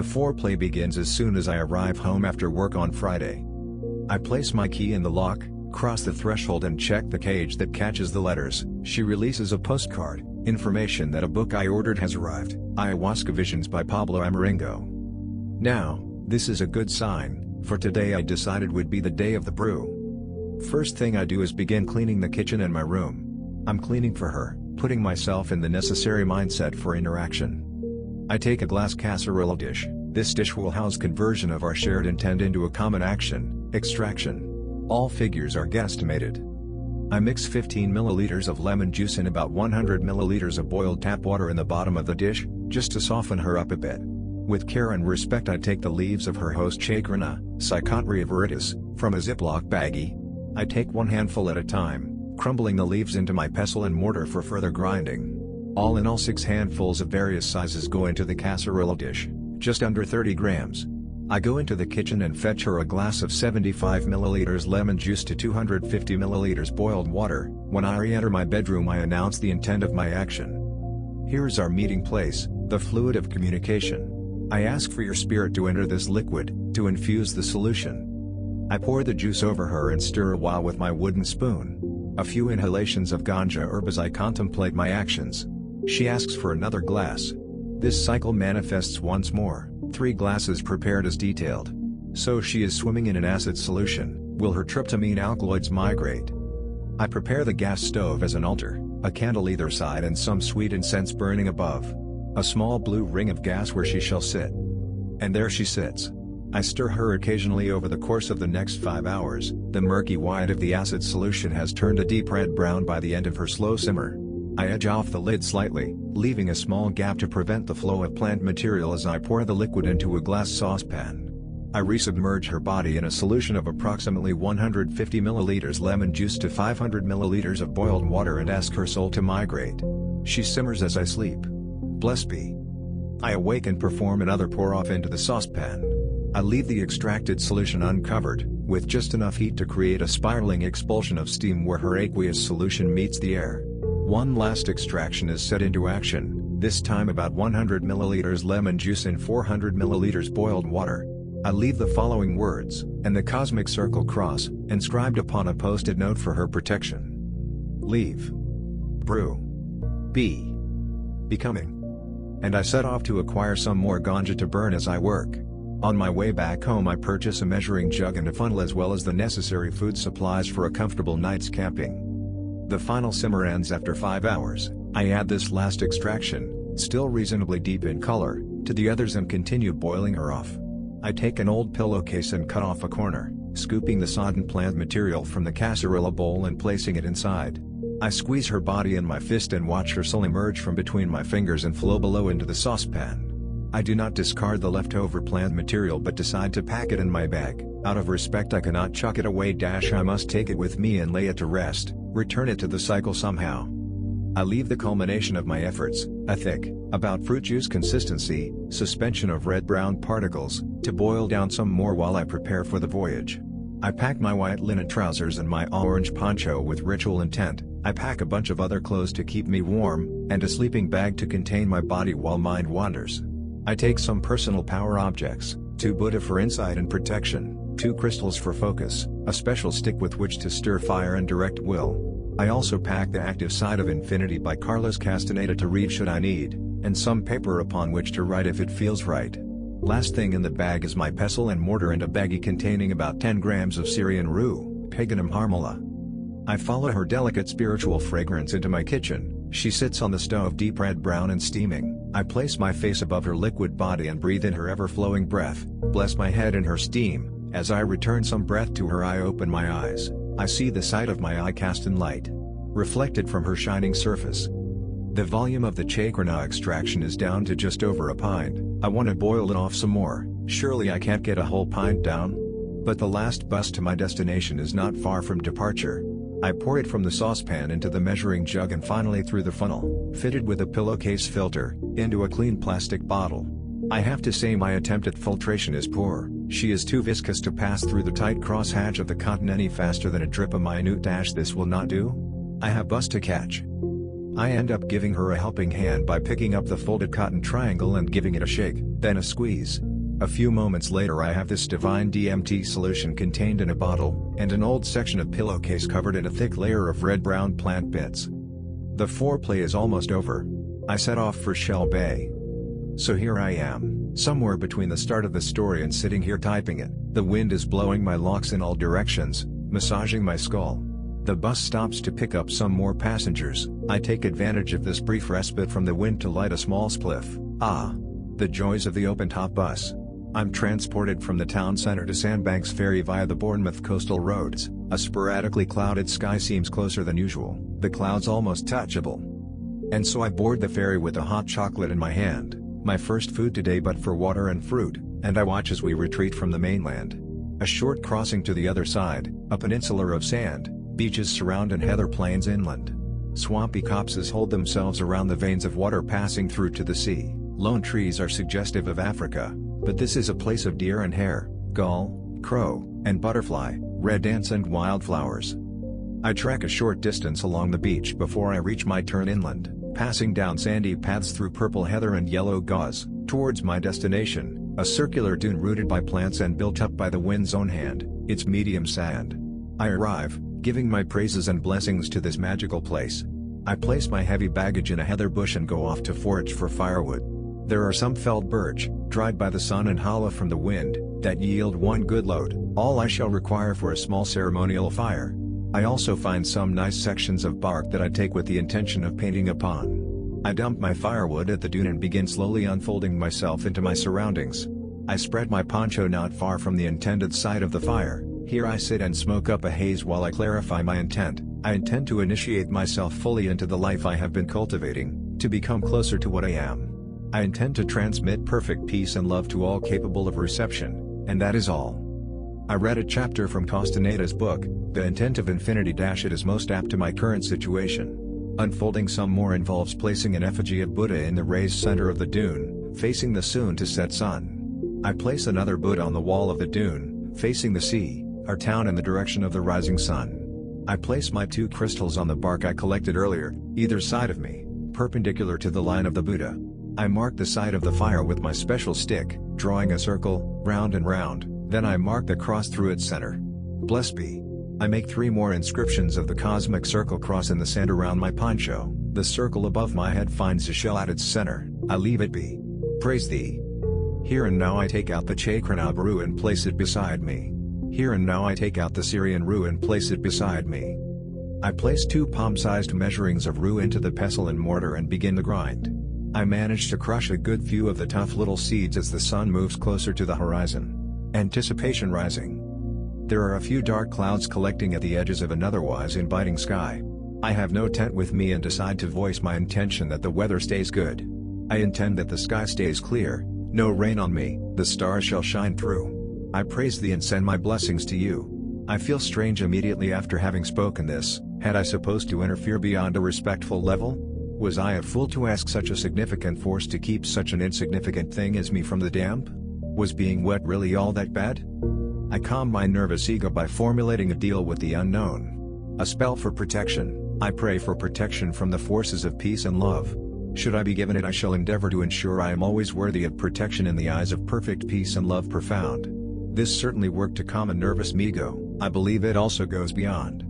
foreplay begins as soon as I arrive home after work on Friday. I place my key in the lock, cross the threshold and check the cage that catches the letters. She releases a postcard, information that a book I ordered has arrived, Ayahuasca Visions by Pablo Amaringo. Now, this is a good sign, for today I decided would be the day of the brew. First thing I do is begin cleaning the kitchen and my room. I'm cleaning for her, putting myself in the necessary mindset for interaction. I take a glass casserole dish. This dish will house conversion of our shared intent into a common action, extraction. All figures are guesstimated. I mix 15 milliliters of lemon juice in about 100 milliliters of boiled tap water in the bottom of the dish, just to soften her up a bit. With care and respect I take the leaves of her host Chacrana, Psychotria viridis, from a Ziploc baggie. I take one handful at a time, crumbling the leaves into my pestle and mortar for further grinding. All in all 6 handfuls of various sizes go into the casserole dish, just under 30 grams. I go into the kitchen and fetch her a glass of 75 milliliters lemon juice to 250 milliliters boiled water. When I re-enter my bedroom I announce the intent of my action. Here's our meeting place, the fluid of communication. I ask for your spirit to enter this liquid, to infuse the solution. I pour the juice over her and stir a while with my wooden spoon. A few inhalations of ganja herb as I contemplate my actions. She asks for another glass. This cycle manifests once more, 3 glasses prepared as detailed. So she is swimming in an acid solution. Will her tryptamine alkaloids migrate? I prepare the gas stove as an altar, a candle either side and some sweet incense burning above. A small blue ring of gas where she shall sit. And there she sits. I stir her occasionally over the course of the next 5 hours. The murky white of the acid solution has turned a deep red-brown by the end of her slow simmer. I edge off the lid slightly, leaving a small gap to prevent the flow of plant material as I pour the liquid into a glass saucepan. I resubmerge her body in a solution of approximately 150 milliliters lemon juice to 500 milliliters of boiled water and ask her soul to migrate. She simmers as I sleep. Blessed be. I awake and perform another pour-off into the saucepan. I leave the extracted solution uncovered, with just enough heat to create a spiraling expulsion of steam where her aqueous solution meets the air. One last extraction is set into action, this time about 100 milliliters lemon juice in 400 milliliters boiled water. I leave the following words, and the cosmic circle cross, inscribed upon a post-it note for her protection. Leave. Brew. Be. Becoming. And I set off to acquire some more ganja to burn as I work. On my way back home I purchase a measuring jug and a funnel as well as the necessary food supplies for a comfortable night's camping. The final simmer ends after 5 hours. I add this last extraction, still reasonably deep in color, to the others and continue boiling her off. I take an old pillowcase and cut off a corner, scooping the sodden plant material from the casserole bowl and placing it inside. I squeeze her body in my fist and watch her soul emerge from between my fingers and flow below into the saucepan. I do not discard the leftover plant material but decide to pack it in my bag. Out of respect I cannot chuck it away. I must take it with me and lay it to rest, return it to the cycle somehow. I leave the culmination of my efforts, a thick, about fruit juice consistency, suspension of red-brown particles, to boil down some more while I prepare for the voyage. I pack my white linen trousers and my orange poncho with ritual intent. I pack a bunch of other clothes to keep me warm, and a sleeping bag to contain my body while mind wanders. I take some personal power objects, 2 Buddha for insight and protection, 2 crystals for focus, a special stick with which to stir fire and direct will. I also pack The Active Side of Infinity by Carlos Castaneda to read should I need, and some paper upon which to write if it feels right. Last thing in the bag is my pestle and mortar and a baggie containing about 10 grams of Syrian rue, Paganum harmala. I follow her delicate spiritual fragrance into my kitchen. She sits on the stove deep red-brown and steaming. I place my face above her liquid body and breathe in her ever-flowing breath, bless my head in her steam. As I return some breath to her I open my eyes. I see the sight of my eye cast in light, reflected from her shining surface. The volume of the Chacrana extraction is down to just over a pint. I want to boil it off some more. Surely I can't get a whole pint down? But the last bus to my destination is not far from departure. I pour it from the saucepan into the measuring jug and finally through the funnel, fitted with a pillowcase filter, into a clean plastic bottle. I have to say my attempt at filtration is poor. She is too viscous to pass through the tight crosshatch of the cotton any faster than a drip of minute dash. This will not do. I have bus to catch. I end up giving her a helping hand by picking up the folded cotton triangle and giving it a shake, then a squeeze. A few moments later I have this divine DMT solution contained in a bottle, and an old section of pillowcase covered in a thick layer of red-brown plant bits. The foreplay is almost over. I set off for Shell Bay. So here I am, somewhere between the start of the story and sitting here typing it. The wind is blowing my locks in all directions, massaging my skull. The bus stops to pick up some more passengers. I take advantage of this brief respite from the wind to light a small spliff. Ah! The joys of the open-top bus. I'm transported from the town center to Sandbanks Ferry via the Bournemouth coastal roads. A sporadically clouded sky seems closer than usual, the clouds almost touchable. And so I board the ferry with a hot chocolate in my hand, my first food today but for water and fruit, and I watch as we retreat from the mainland. A short crossing to the other side, a peninsula of sand, beaches surround and heather plains inland. Swampy copses hold themselves around the veins of water passing through to the sea. Lone trees are suggestive of Africa, but this is a place of deer and hare, gull, crow, and butterfly, red ants and wildflowers. I trek a short distance along the beach before I reach my turn inland, passing down sandy paths through purple heather and yellow gauze, towards my destination, a circular dune rooted by plants and built up by the wind's own hand, its medium sand. I arrive, giving my praises and blessings to this magical place. I place my heavy baggage in a heather bush and go off to forage for firewood. There are some felled birch, dried by the sun and hollow from the wind, that yield one good load, all I shall require for a small ceremonial fire. I also find some nice sections of bark that I take with the intention of painting upon. I dump my firewood at the dune and begin slowly unfolding myself into my surroundings. I spread my poncho not far from the intended site of the fire. Here I sit and smoke up a haze while I clarify my intent. I intend to initiate myself fully into the life I have been cultivating, to become closer to what I am. I intend to transmit perfect peace and love to all capable of reception, and that is all. I read a chapter from Castaneda's book, The Intent of Infinity. It is most apt to my current situation. Unfolding some more involves placing an effigy of Buddha in the raised center of the dune, facing the soon-to-set sun. I place another Buddha on the wall of the dune, facing the sea, our town in the direction of the rising sun. I place my 2 crystals on the bark I collected earlier, either side of me, perpendicular to the line of the Buddha. I mark the side of the fire with my special stick, drawing a circle, round and round, then I mark the cross through its center. Blessed be. I make 3 more inscriptions of the cosmic circle cross in the sand around my poncho. The circle above my head finds a shell at its center. I leave it be. Praise thee. Here and now I take out the Chakranab Brew and place it beside me. Here and now I take out the Syrian Rue and place it beside me. I place 2 palm-sized measurings of rue into the pestle and mortar and begin the grind. I manage to crush a good few of the tough little seeds as the sun moves closer to the horizon. Anticipation rising. There are a few dark clouds collecting at the edges of an otherwise inviting sky. I have no tent with me and decide to voice my intention that the weather stays good. I intend that the sky stays clear, no rain on me, the stars shall shine through. I praise thee and send my blessings to you. I feel strange immediately after having spoken this. Had I supposed to interfere beyond a respectful level? Was I a fool to ask such a significant force to keep such an insignificant thing as me from the damp? Was being wet really all that bad? I calm my nervous ego by formulating a deal with the unknown. A spell for protection. I pray for protection from the forces of peace and love. Should I be given it, I shall endeavor to ensure I am always worthy of protection in the eyes of perfect peace and love profound. This certainly worked to calm a nervous ego. I believe it also goes beyond.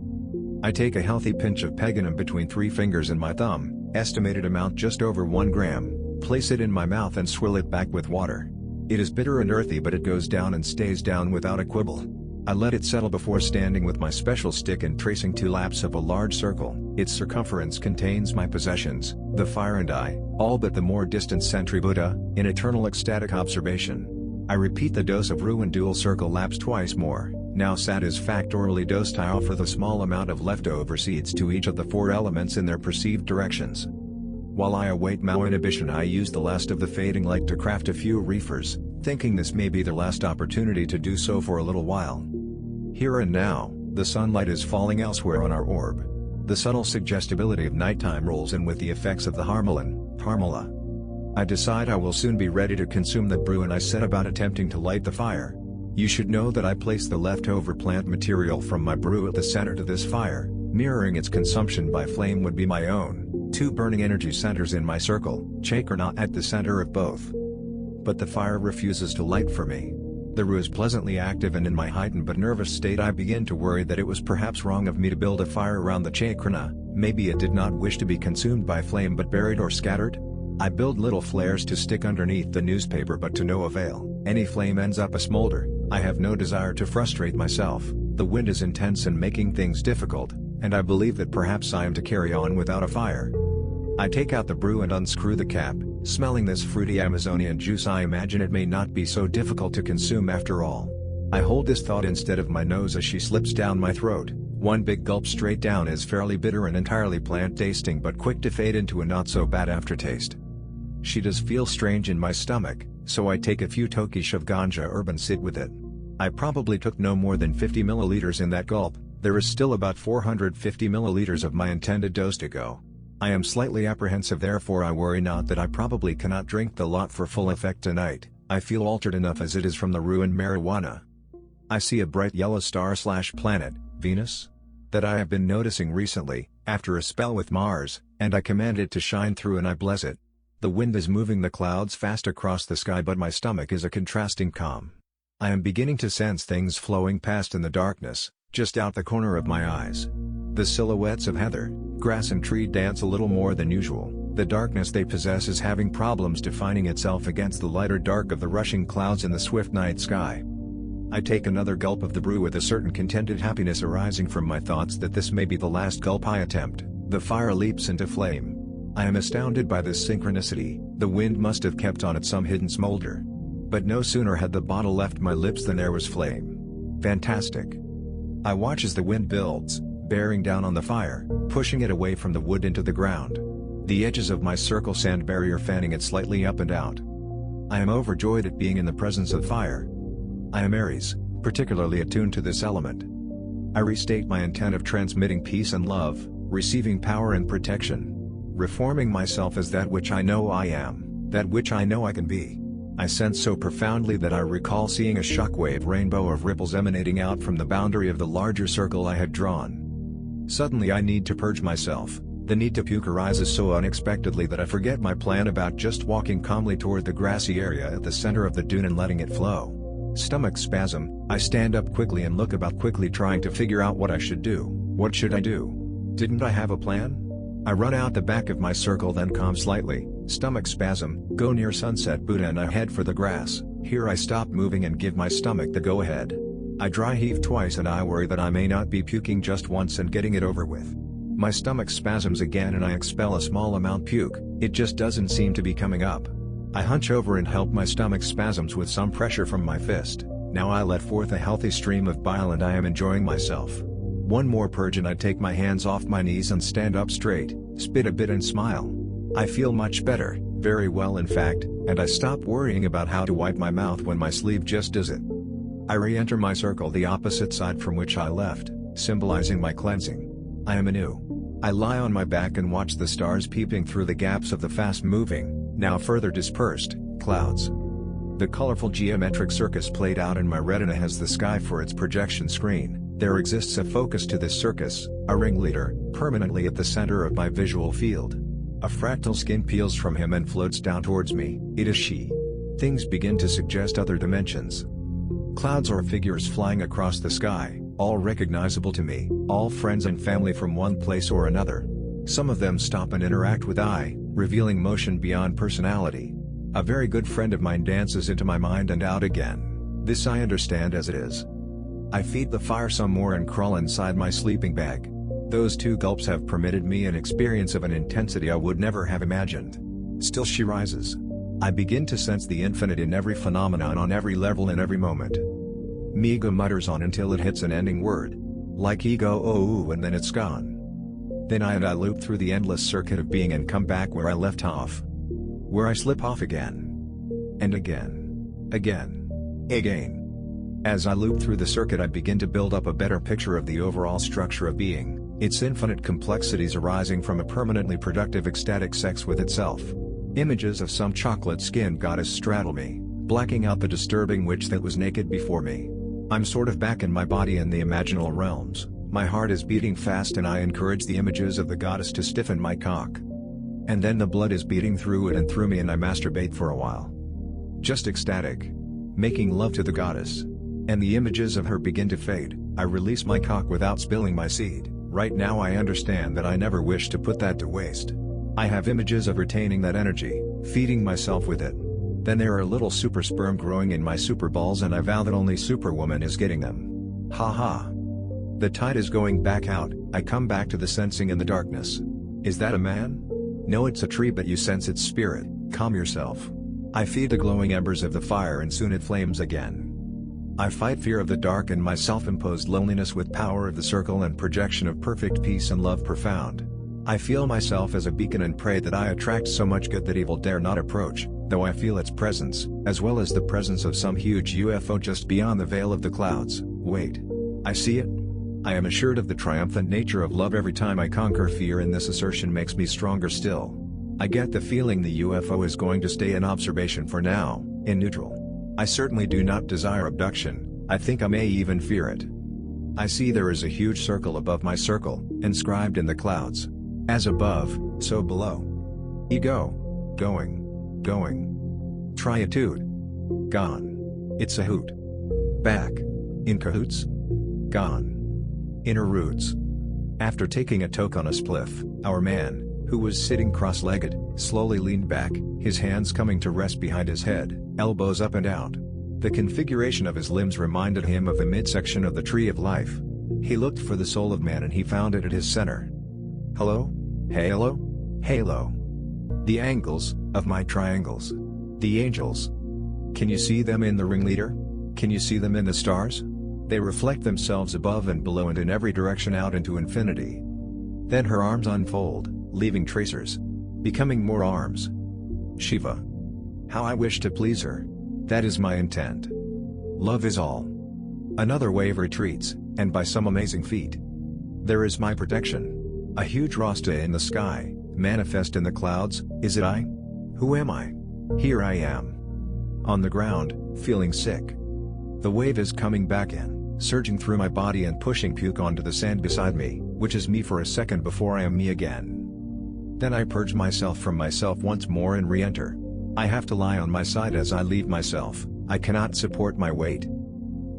I take a healthy pinch of peganum between 3 fingers and my thumb, estimated amount just over 1 gram, place it in my mouth and swill it back with water. It is bitter and earthy, but it goes down and stays down without a quibble. I let it settle before standing with my special stick and tracing 2 laps of a large circle. Its circumference contains my possessions, the fire and I, all but the more distant sentry Buddha, in eternal ecstatic observation. I repeat the dose of rue and dual circle laps twice more. Now satisfactorily dosed, I offer the small amount of leftover seeds to each of the 4 elements in their perceived directions. While I await MAOI inhibition, I use the last of the fading light to craft a few reefers, thinking this may be the last opportunity to do so for a little while. Here and now, the sunlight is falling elsewhere on our orb. The subtle suggestibility of nighttime rolls in with the effects of the harmala. I decide I will soon be ready to consume the brew and I set about attempting to light the fire. You should know that I place the leftover plant material from my brew at the center to this fire, mirroring its consumption by flame would be my own. 2 burning energy centers in my circle, Chakrana at the center of both. but the fire refuses to light for me. The roux is pleasantly active, and in my heightened but nervous state I begin to worry that it was perhaps wrong of me to build a fire around the chakrana. Maybe it did not wish to be consumed by flame but buried or scattered? I build little flares to stick underneath the newspaper, but to no avail. Any flame ends up a smolder. I have no desire to frustrate myself. The wind is intense and making things difficult, and I believe that perhaps I am to carry on without a fire. I take out the brew and unscrew the cap. Smelling this fruity Amazonian juice, I imagine it may not be so difficult to consume after all. I hold this thought instead of my nose as she slips down my throat. One big gulp straight down is fairly bitter and entirely plant tasting, but quick to fade into a not so bad aftertaste. She does feel strange in my stomach, so I take a few tokish of ganja herb and sit with it. I probably took no more than 50 milliliters in that gulp. There is still about 450 milliliters of my intended dose to go. I am slightly apprehensive, therefore I worry not that I probably cannot drink the lot for full effect tonight. I feel altered enough as it is from the ruined marijuana. I see a bright yellow star/planet, Venus, that I have been noticing recently, after a spell with Mars, and I command it to shine through and I bless it. The wind is moving the clouds fast across the sky, but my stomach is a contrasting calm. I am beginning to sense things flowing past in the darkness, just out the corner of my eyes. The silhouettes of heather, grass and tree dance a little more than usual. The darkness they possess is having problems defining itself against the lighter dark of the rushing clouds in the swift night sky. I take another gulp of the brew with a certain contented happiness arising from my thoughts that this may be the last gulp I attempt. The fire leaps into flame. I am astounded by this synchronicity. The wind must have kept on at some hidden smolder. But no sooner had the bottle left my lips than there was flame. Fantastic. I watch as the wind builds, bearing down on the fire, pushing it away from the wood into the ground. The edges of my circle sand barrier fanning it slightly up and out. I am overjoyed at being in the presence of fire. I am Aries, particularly attuned to this element. I restate my intent of transmitting peace and love, receiving power and protection. Reforming myself as that which I know I am, that which I know I can be. I sense so profoundly that I recall seeing a shockwave rainbow of ripples emanating out from the boundary of the larger circle I had drawn. Suddenly I need to purge myself. The need to puke arises so unexpectedly that I forget my plan about just walking calmly toward the grassy area at the center of the dune and letting it flow. Stomach spasm, I stand up quickly and look about quickly, trying to figure out what I should do. What should I do? Didn't I have a plan? I run out the back of my circle, then calm slightly, stomach spasm, go near Sunset Buddha and I head for the grass. Here I stop moving and give my stomach the go-ahead. I dry heave twice and I worry that I may not be puking just once and getting it over with. My stomach spasms again and I expel a small amount puke, it just doesn't seem to be coming up. I hunch over and help my stomach spasms with some pressure from my fist. Now I let forth a healthy stream of bile and I am enjoying myself. One more purge and I take my hands off my knees and stand up straight, spit a bit and smile. I feel much better, very well in fact, and I stop worrying about how to wipe my mouth when my sleeve just does it. I re-enter my circle the opposite side from which I left, symbolizing my cleansing. I am anew. I lie on my back and watch the stars peeping through the gaps of the fast-moving, now further dispersed, clouds. The colorful geometric circus played out in my retina has the sky for its projection screen. There exists a focus to this circus, a ringleader, permanently at the center of my visual field. A fractal skin peels from him and floats down towards me. It is she. Things begin to suggest other dimensions. Clouds or figures flying across the sky, all recognizable to me, all friends and family from one place or another. Some of them stop and interact with I, revealing motion beyond personality. A very good friend of mine dances into my mind and out again. This I understand as it is. I feed the fire some more and crawl inside my sleeping bag. Those 2 gulps have permitted me an experience of an intensity I would never have imagined. Still she rises. I begin to sense the infinite in every phenomenon on every level in every moment. Miga mutters on until it hits an ending word. Like ego oh and then it's gone. Then I loop through the endless circuit of being and come back where I left off. Where I slip off again. And again. Again. As I loop through the circuit I begin to build up a better picture of the overall structure of being, its infinite complexities arising from a permanently productive ecstatic sex with itself. Images of some chocolate-skinned goddess straddle me, blacking out the disturbing witch that was naked before me. I'm sort of back in my body in the imaginal realms, my heart is beating fast and I encourage the images of the goddess to stiffen my cock. And then the blood is beating through it and through me and I masturbate for a while. Just ecstatic. Making love to the goddess. And the images of her begin to fade. I release my cock without spilling my seed. Right now I understand that I never wish to put that to waste. I have images of retaining that energy, feeding myself with it. Then there are little super sperm growing in my super balls and I vow that only Superwoman is getting them. Haha. The tide is going back out, I come back to the sensing in the darkness. Is that a man? No, it's a tree, but you sense its spirit. Calm yourself. I feed the glowing embers of the fire and soon it flames again. I fight fear of the dark and my self-imposed loneliness with power of the circle and projection of perfect peace and love profound. I feel myself as a beacon and pray that I attract so much good that evil dare not approach, though I feel its presence, as well as the presence of some huge UFO just beyond the veil of the clouds. Wait. I see it? I am assured of the triumphant nature of love every time I conquer fear, and this assertion makes me stronger still. I get the feeling the UFO is going to stay in observation for now, in neutral. I certainly do not desire abduction, I think I may even fear it. I see there is a huge circle above my circle, inscribed in the clouds. As above, so below. Ego. Going. Triatude. Gone. It's a hoot. Back. In cahoots. Gone. Inner roots. After taking a toke on a spliff, our man, who was sitting cross-legged, slowly leaned back, his hands coming to rest behind his head, elbows up and out. The configuration of his limbs reminded him of the midsection of the tree of life. He looked for the soul of man and he found it at his center. Hello? Halo? Halo. The angles, of my triangles. The angels. Can you see them in the ringleader? Can you see them in the stars? They reflect themselves above and below and in every direction out into infinity. Then her arms unfold, leaving tracers. Becoming more arms. Shiva. How I wish to please her. That is my intent. Love is all. Another wave retreats, and by some amazing feat. There is my protection. A huge Rasta in the sky, manifest in the clouds. Is it I? Who am I? Here I am. On the ground, feeling sick. The wave is coming back in, surging through my body and pushing puke onto the sand beside me, which is me for a second before I am me again. Then I purge myself from myself once more and re-enter. I have to lie on my side as I leave myself, I cannot support my weight.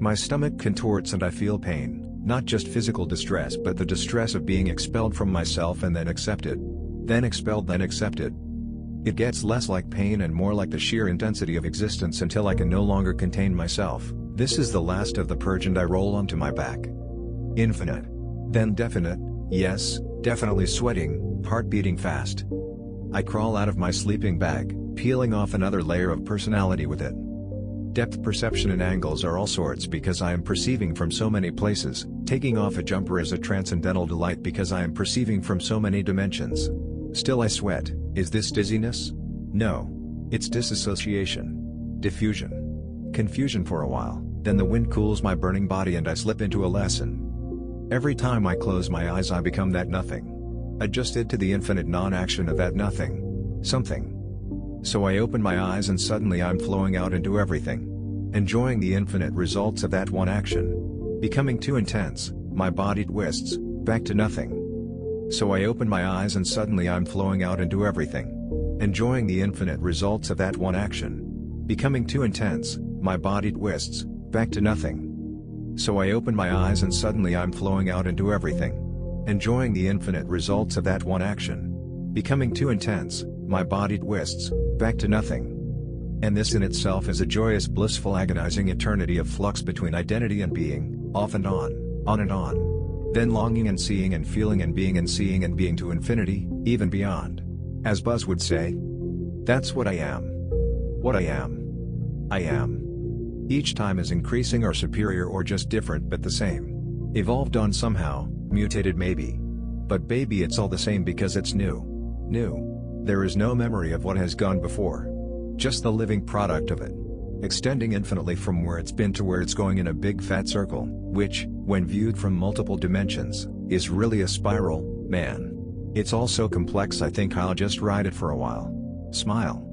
My stomach contorts and I feel pain, not just physical distress but the distress of being expelled from myself and then accepted. Then expelled, then accepted. It gets less like pain and more like the sheer intensity of existence until I can no longer contain myself. This is the last of the purge and I roll onto my back. Infinite. Then definite, yes, definitely sweating, heart beating fast. I crawl out of my sleeping bag, peeling off another layer of personality with it. Depth perception and angles are all sorts because I am perceiving from so many places. Taking off a jumper is a transcendental delight because I am perceiving from so many dimensions. Still I sweat. Is this dizziness? No. It's disassociation. Diffusion. Confusion for a while, then the wind cools my burning body and I slip into a lesson. Every time I close my eyes I become that nothing. Adjusted to the infinite non-action of that nothing. Something. So I open my eyes and suddenly I'm flowing out into everything. Enjoying the infinite results of that one action. Becoming too intense, my body twists, back to nothing. So I open my eyes and suddenly I'm flowing out into everything. Enjoying the infinite results of that one action. Becoming too intense, my body twists, back to nothing. So I open my eyes and suddenly I'm flowing out into everything. Enjoying the infinite results of that one action. Becoming too intense, my body twists, back to nothing. And this in itself is a joyous blissful agonizing eternity of flux between identity and being, off and on and on. Then longing and seeing and feeling and being and seeing and being to infinity, even beyond. As Buzz would say. That's what I am. What I am. I am. Each time is increasing or superior or just different but the same. Evolved on somehow, mutated maybe. But baby it's all the same because it's new. New. There is no memory of what has gone before. Just the living product of it. Extending infinitely from where it's been to where it's going in a big fat circle, which, when viewed from multiple dimensions, is really a spiral, man. It's all so complex I think I'll just ride it for a while. Smile.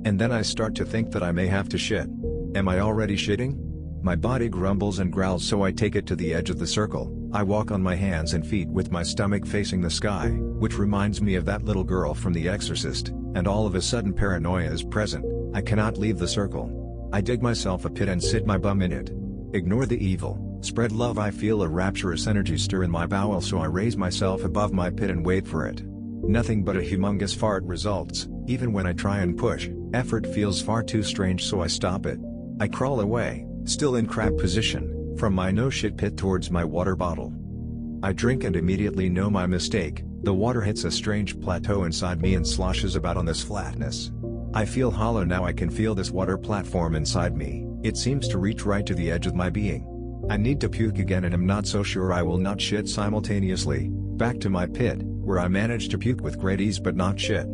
And then I start to think that I may have to shit. Am I already shitting? My body grumbles and growls so I take it to the edge of the circle. I walk on my hands and feet with my stomach facing the sky, which reminds me of that little girl from The Exorcist, and all of a sudden paranoia is present, I cannot leave the circle. I dig myself a pit and sit my bum in it. Ignore the evil, spread love. I feel a rapturous energy stir in my bowel, so I raise myself above my pit and wait for it. Nothing but a humongous fart results. Even when I try and push, effort feels far too strange, so I stop it. I crawl away, still in crab position, from my no shit pit towards my water bottle. I drink and immediately know my mistake. The water hits a strange plateau inside me and sloshes about on this flatness. I feel hollow now. I can feel this water platform inside me. It seems to reach right to the edge of my being. I need to puke again and am not so sure I will not shit simultaneously. Back to my pit, where I manage to puke with great ease but not shit.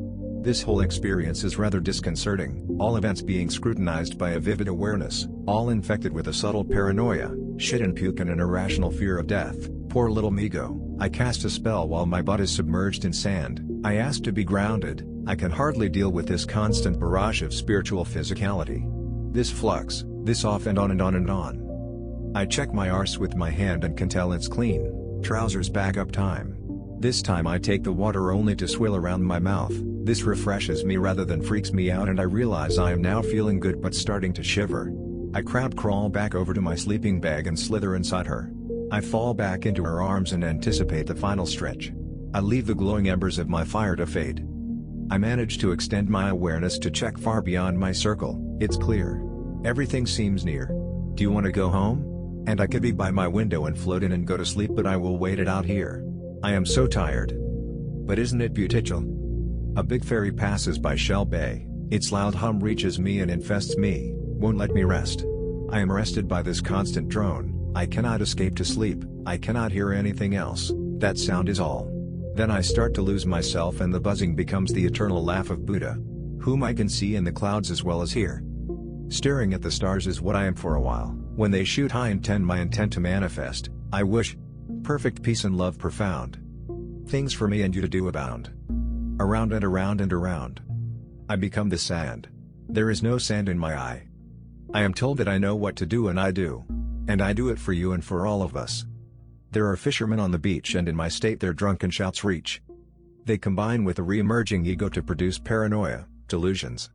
This whole experience is rather disconcerting, all events being scrutinized by a vivid awareness, all infected with a subtle paranoia, shit and puke and an irrational fear of death. Poor little Migo. I cast a spell while my butt is submerged in sand. I ask to be grounded. I can hardly deal with this constant barrage of spiritual physicality. This flux, this off and on and on and on. I check my arse with my hand and can tell it's clean. Trousers bag up time. This time I take the water only to swill around my mouth. This refreshes me rather than freaks me out, and I realize I am now feeling good but starting to shiver. I crowd crawl back over to my sleeping bag and slither inside her. I fall back into her arms and anticipate the final stretch. I leave the glowing embers of my fire to fade. I manage to extend my awareness to check far beyond my circle. It's clear. Everything seems near. Do you want to go home? And I could be by my window and float in and go to sleep, but I will wait it out here. I am so tired. But isn't it beautiful? A big ferry passes by Shell Bay. Its loud hum reaches me and infests me, won't let me rest. I am arrested by this constant drone. I cannot escape to sleep. I cannot hear anything else. That sound is all. Then I start to lose myself and the buzzing becomes the eternal laugh of Buddha, whom I can see in the clouds as well as hear. Staring at the stars is what I am for a while. When they shoot high, intend my intent to manifest. I wish perfect peace and love profound. Things for me and you to do abound. Around and around and around. I become the sand. There is no sand in my eye. I am told that I know what to do and I do. And I do it for you and for all of us. There are fishermen on the beach, and in my state their drunken shouts reach. They combine with a re-emerging ego to produce paranoia, delusions.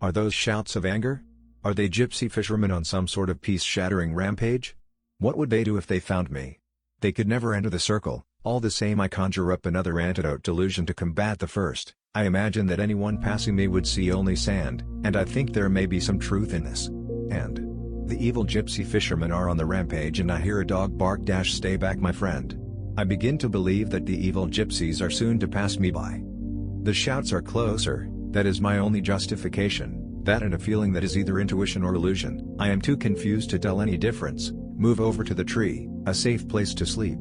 Are those shouts of anger? Are they gypsy fishermen on some sort of peace-shattering rampage? What would they do if they found me? They could never enter the circle. All the same, I conjure up another antidote delusion to combat the first. I imagine that anyone passing me would see only sand, and I think there may be some truth in this. And the evil gypsy fishermen are on the rampage, and I hear a dog bark. Stay back, my friend. I begin to believe that the evil gypsies are soon to pass me by. The shouts are closer. That is my only justification. That and a feeling that is either intuition or illusion. I am too confused to tell any difference. Move over to the tree, a safe place to sleep.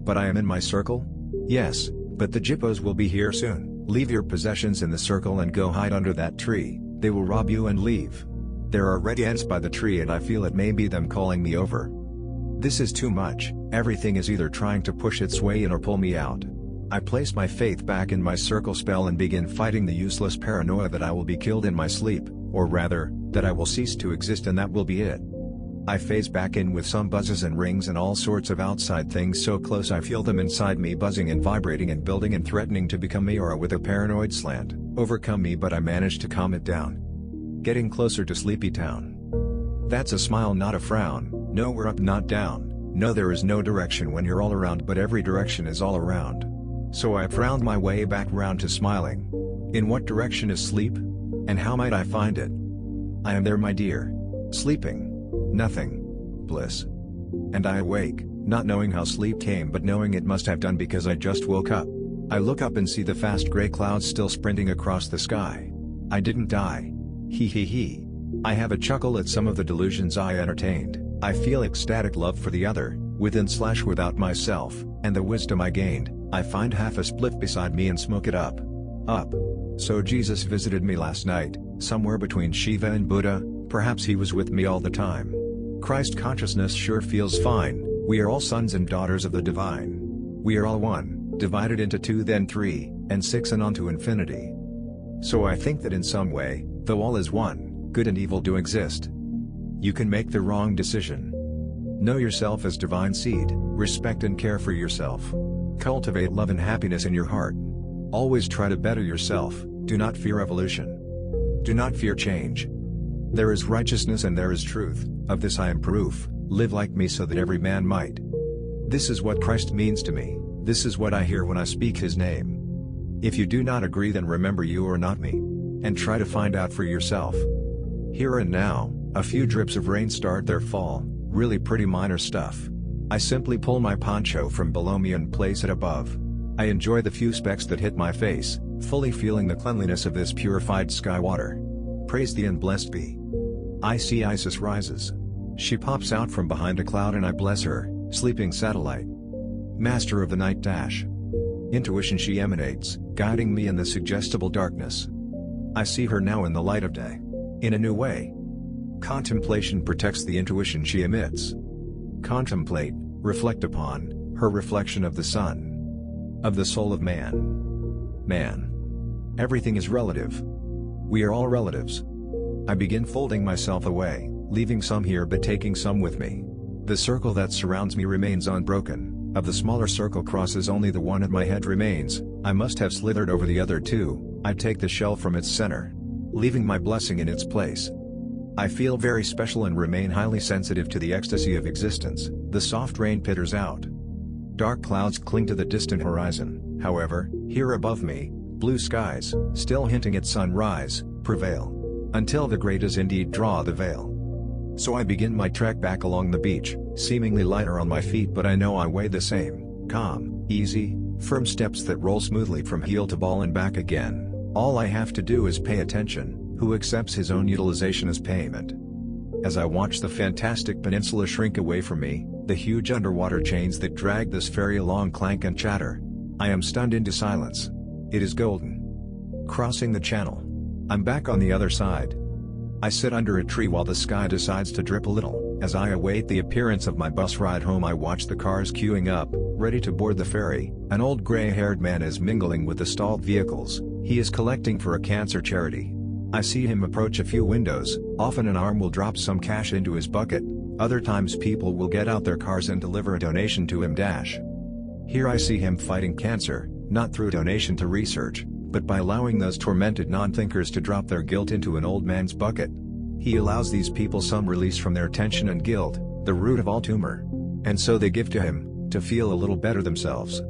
But I am in my circle? Yes, but the jippos will be here soon. Leave your possessions in the circle and go hide under that tree. They will rob you and leave. There are red ants by the tree and I feel it may be them calling me over. This is too much. Everything is either trying to push its way in or pull me out. I place my faith back in my circle spell and begin fighting the useless paranoia that I will be killed in my sleep, or rather, that I will cease to exist and that will be it. I phase back in with some buzzes and rings and all sorts of outside things so close I feel them inside me buzzing and vibrating and building and threatening to become MAOI with a paranoid slant. Overcome me, but I manage to calm it down. Getting closer to Sleepy Town. That's a smile, not a frown. No, we're up, not down. No, there is no direction when you're all around, but every direction is all around. So I frowned my way back round to smiling. In what direction is sleep? And how might I find it? I am there, my dear. Sleeping. Nothing. Bliss. And I awake, not knowing how sleep came but knowing it must have done because I just woke up. I look up and see the fast gray clouds still sprinting across the sky. I didn't die. Hee hee hee. I have a chuckle at some of the delusions I entertained. I feel ecstatic love for the other, within/without myself, and the wisdom I gained. I find half a spliff beside me and smoke it up. Up. So Jesus visited me last night, somewhere between Shiva and Buddha. Perhaps he was with me all the time. Christ consciousness sure feels fine. We are all sons and daughters of the divine. We are all one, divided into two, then three, and six, and on to infinity. So I think that in some way, though all is one, good and evil do exist. You can make the wrong decision. Know yourself as divine seed, respect and care for yourself. Cultivate love and happiness in your heart. Always try to better yourself, do not fear evolution. Do not fear change. There is righteousness and there is truth, of this I am proof, live like me so that every man might. This is what Christ means to me, this is what I hear when I speak his name. If you do not agree, then remember you are not me. And try to find out for yourself. Here and now, a few drips of rain start their fall, really pretty minor stuff. I simply pull my poncho from below me and place it above. I enjoy the few specks that hit my face, fully feeling the cleanliness of this purified sky water. Praise thee and blessed be. I see Isis rises. She pops out from behind a cloud and I bless her, sleeping satellite. Master of the night dash. Intuition she emanates, guiding me in the suggestible darkness. I see her now in the light of day. In a new way. Contemplation protects the intuition she emits. Contemplate, reflect upon, her reflection of the sun. Of the soul of man. Man. Everything is relative. We are all relatives. I begin folding myself away, leaving some here but taking some with me. The circle that surrounds me remains unbroken, of the smaller circle crosses only the one at my head remains, I must have slithered over the other two. I take the shell from its center, leaving my blessing in its place. I feel very special and remain highly sensitive to the ecstasy of existence. The soft rain pitters out. Dark clouds cling to the distant horizon, however, here above me, blue skies, still hinting at sunrise, prevail. Until the great is indeed draw the veil. So I begin my trek back along the beach, seemingly lighter on my feet, but I know I weigh the same, calm, easy, firm steps that roll smoothly from heel to ball and back again. All I have to do is pay attention, who accepts his own utilization as payment. As I watch the fantastic peninsula shrink away from me, the huge underwater chains that drag this ferry along clank and chatter, I am stunned into silence. It is golden. Crossing the channel. I'm back on the other side. I sit under a tree while the sky decides to drip a little. As I await the appearance of my bus ride home, I watch the cars queuing up, ready to board the ferry. An old gray-haired man is mingling with the stalled vehicles. He is collecting for a cancer charity. I see him approach a few windows. Often an arm will drop some cash into his bucket. Other times people will get out their cars and deliver a donation to him. Here I see him fighting cancer, not through donation to research, but by allowing those tormented non-thinkers to drop their guilt into an old man's bucket. He allows these people some release from their tension and guilt, the root of all tumor. And so they give to him, to feel a little better themselves.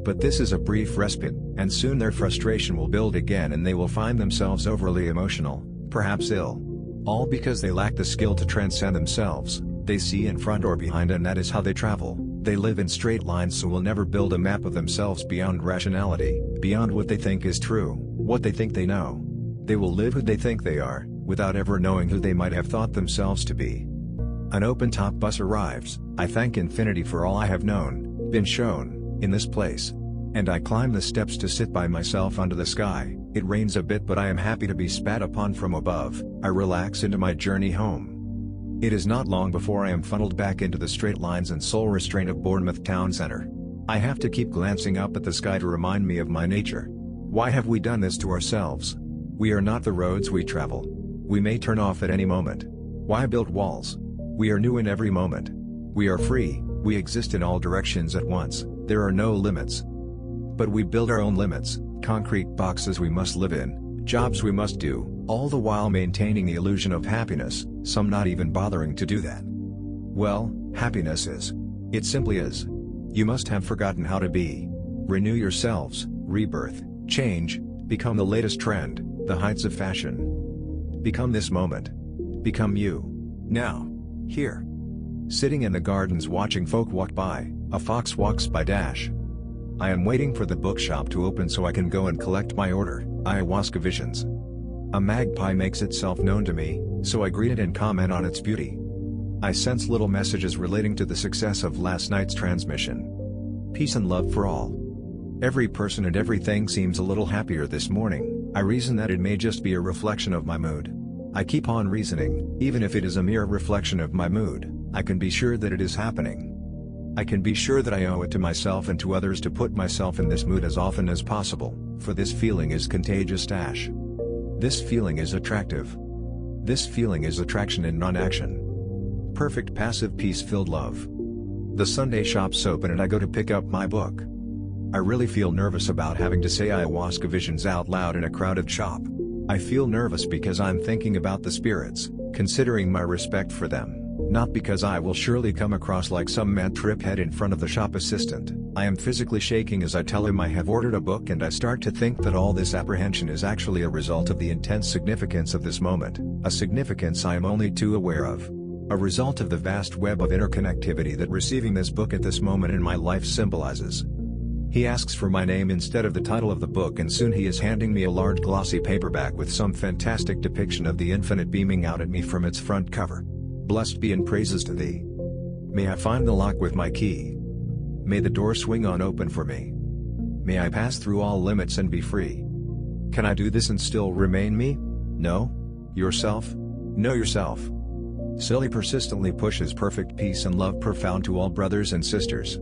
But this is a brief respite, and soon their frustration will build again and they will find themselves overly emotional, perhaps ill. All because they lack the skill to transcend themselves. They see in front or behind, and that is how they travel. They live in straight lines, so will never build a map of themselves beyond rationality, beyond what they think is true, what they think they know. They will live who they think they are, without ever knowing who they might have thought themselves to be. An open-top bus arrives. I thank infinity for all I have known, been shown, in this place. And I climb the steps to sit by myself under the sky. It rains a bit, but I am happy to be spat upon from above. I relax into my journey home. It is not long before I am funneled back into the straight lines and soul restraint of Bournemouth town centre. I have to keep glancing up at the sky to remind me of my nature. Why have we done this to ourselves? We are not the roads we travel. We may turn off at any moment. Why build walls? We are new in every moment. We are free, we exist in all directions at once, there are no limits. But we build our own limits, concrete boxes we must live in, jobs we must do, all the while maintaining the illusion of happiness, some not even bothering to do that. Well, happiness is. It simply is. You must have forgotten how to be. Renew yourselves, rebirth, change, become the latest trend, the heights of fashion. Become this moment. Become you. Now. Here. Sitting in the gardens watching folk walk by, a fox walks by dash. I am waiting for the bookshop to open so I can go and collect my order, ayahuasca visions. A magpie makes itself known to me, so I greet it and comment on its beauty. I sense little messages relating to the success of last night's transmission. Peace and love for all. Every person and everything seems a little happier this morning. I reason that it may just be a reflection of my mood. I keep on reasoning, even if it is a mere reflection of my mood, I can be sure that it is happening. I can be sure that I owe it to myself and to others to put myself in this mood as often as possible, for this feeling is contagious. This feeling is attractive. This feeling is attraction in non-action. Perfect passive peace-filled love. The Sunday shop's open and I go to pick up my book. I really feel nervous about having to say ayahuasca visions out loud in a crowded shop. I feel nervous because I'm thinking about the spirits, considering my respect for them, not because I will surely come across like some mad triphead in front of the shop assistant. I am physically shaking as I tell him I have ordered a book, and I start to think that all this apprehension is actually a result of the intense significance of this moment, a significance I am only too aware of. A result of the vast web of interconnectivity that receiving this book at this moment in my life symbolizes. He asks for my name instead of the title of the book, and soon he is handing me a large glossy paperback with some fantastic depiction of the infinite beaming out at me from its front cover. Blessed be and praises to thee. May I find the lock with my key. May the door swing on open for me. May I pass through all limits and be free. Can I do this and still remain me? No? Yourself? Know yourself. Silly persistently pushes perfect peace and love profound to all brothers and sisters.